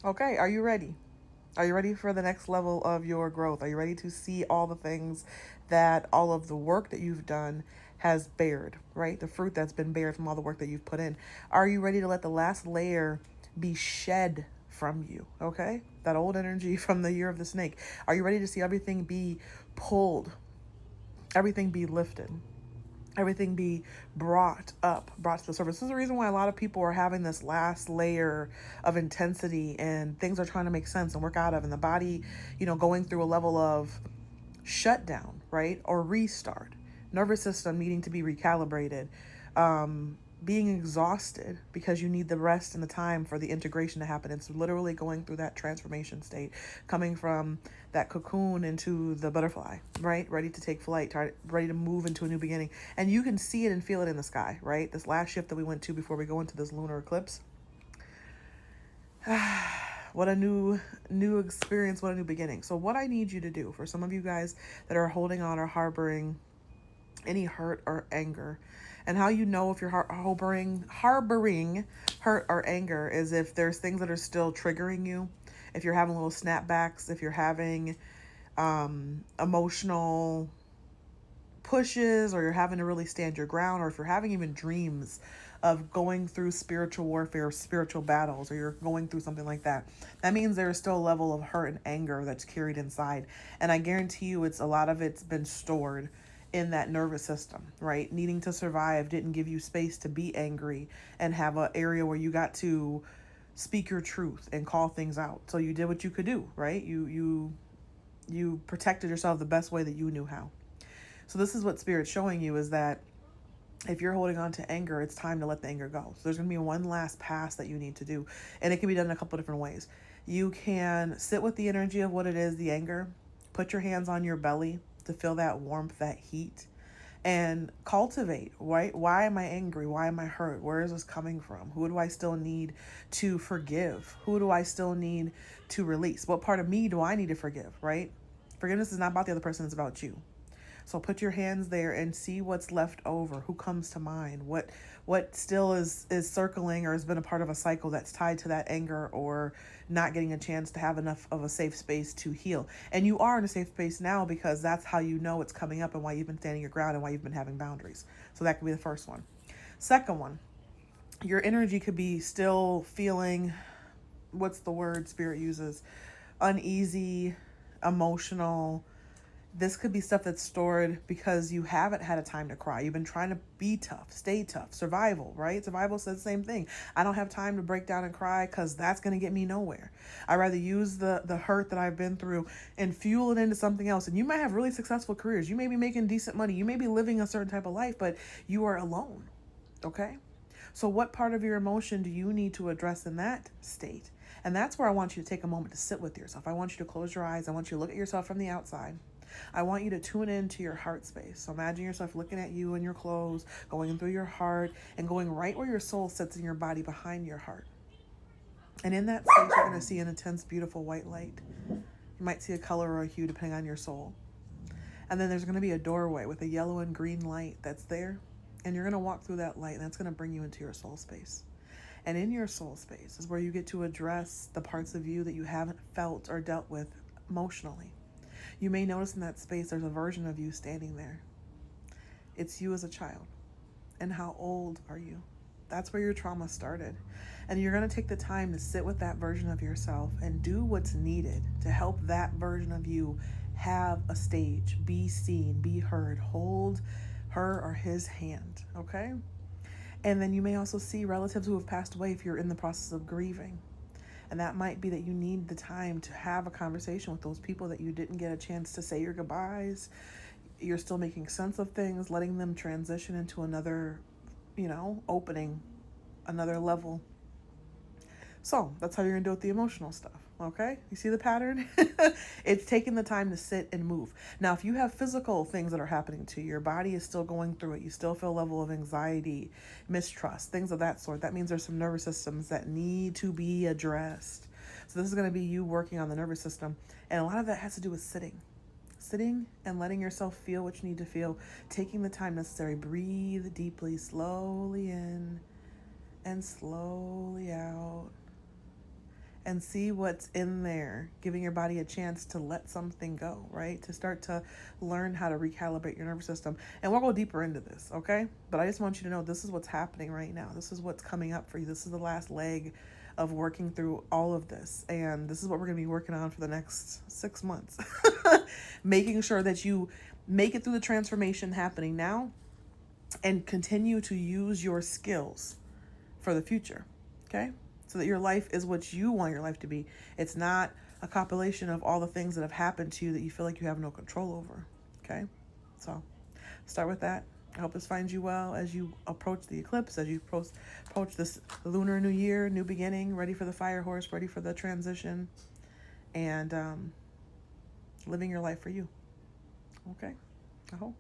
Okay, are you ready? Are you ready for the next level of your growth? Are you ready to see all the things that all of the work that you've done has bared, right? The fruit that's been bared from all the work that you've put in. Are you ready to let the last layer be shed from you? Okay? That old energy from the year of the snake. Are you ready to see everything be pulled, everything be lifted? Everything be brought up, brought to the surface. This is the reason why a lot of people are having this last layer of intensity and things are trying to make sense and work out of, and the body, going through a level of shutdown, right? Or restart. Nervous system needing to be recalibrated. Being exhausted because you need the rest and the time for the integration to happen. It's literally going through that transformation state, coming from that cocoon into the butterfly, right? Ready to take flight, ready to move into a new beginning. And you can see it and feel it in the sky, right? This last shift that we went to before we go into this lunar eclipse. What a new experience, what a new beginning. So what I need you to do, for some of you guys that are holding on or harboring any hurt or anger, and how you know if you're harboring hurt or anger is if there's things that are still triggering you, if you're having little snapbacks, if you're having emotional pushes, or you're having to really stand your ground, or if you're having even dreams of going through spiritual warfare or spiritual battles, or you're going through something like that, that means there is still a level of hurt and anger that's carried inside. And I guarantee you it's a lot of it's been stored in that nervous system, right? Needing to survive didn't give you space to be angry and have an area where you got to speak your truth and call things out. So you did what you could do, right? You protected yourself the best way that you knew how. So this is what Spirit's showing you, is that if you're holding on to anger, it's time to let the anger go. So there's going to be one last pass that you need to do. And it can be done in a couple different ways. You can sit with the energy of what it is, the anger. Put your hands on your belly to feel that warmth, that heat. And cultivate, right? Why am I angry? Why am I hurt? Where is this coming from? Who do I still need to forgive? Who do I still need to release? What part of me do I need to forgive, right? Forgiveness is not about the other person, it's about you. So put your hands there and see what's left over, who comes to mind, what still is circling or has been a part of a cycle that's tied to that anger, or not getting a chance to have enough of a safe space to heal. And you are in a safe space now because that's how you know it's coming up and why you've been standing your ground and why you've been having boundaries. So that could be the first one. Second one, your energy could be still feeling, what's the word Spirit uses? Uneasy, emotional. This could be stuff that's stored because you haven't had a time to cry. You've been trying to be tough, stay tough, survival, right? Survival says the same thing. I don't have time to break down and cry because that's going to get me nowhere. I rather use the hurt that I've been through and fuel it into something else. And you might have really successful careers. You may be making decent money. You may be living a certain type of life, but you are alone, okay? So what part of your emotion do you need to address in that state? And that's where I want you to take a moment to sit with yourself. I want you to close your eyes. I want you to look at yourself from the outside. I want you to tune into your heart space. So imagine yourself looking at you in your clothes, going through your heart, and going right where your soul sits in your body, behind your heart. And in that space, you're going to see an intense, beautiful white light. You might see a color or a hue depending on your soul. And then there's going to be a doorway with a yellow and green light that's there. And you're going to walk through that light, and that's going to bring you into your soul space. And in your soul space is where you get to address the parts of you that you haven't felt or dealt with emotionally. You may notice in that space there's a version of you standing there. It's you as a child. And how old are you? That's where your trauma started. And you're going to take the time to sit with that version of yourself and do what's needed to help that version of you have a stage, be seen, be heard, hold her or his hand, okay? And then you may also see relatives who have passed away if you're in the process of grieving. And that might be that you need the time to have a conversation with those people that you didn't get a chance to say your goodbyes. You're still making sense of things, letting them transition into another, opening, another level. So that's how you're going to deal with the emotional stuff. Okay? You see the pattern? It's taking the time to sit and move. Now, if you have physical things that are happening to you, your body is still going through it. You still feel a level of anxiety, mistrust, things of that sort. That means there's some nervous systems that need to be addressed. So this is going to be you working on the nervous system. And a lot of that has to do with sitting and letting yourself feel what you need to feel, taking the time necessary. Breathe deeply, slowly in and slowly out. and see what's in there, giving your body a chance to let something go, right? To start to learn how to recalibrate your nervous system. And we'll go deeper into this, okay? But I just want you to know this is what's happening right now. This is what's coming up for you. This is the last leg of working through all of this. And this is what we're going to be working on for the next 6 months. Making sure that you make it through the transformation happening now and continue to use your skills for the future, okay? So that your life is what you want your life to be. It's not a compilation of all the things that have happened to you that you feel like you have no control over, okay? So start with that. I hope this finds you well as you approach the eclipse, as you approach this lunar new year, new beginning, ready for the fire horse, ready for the transition, and living your life for you, okay? I hope.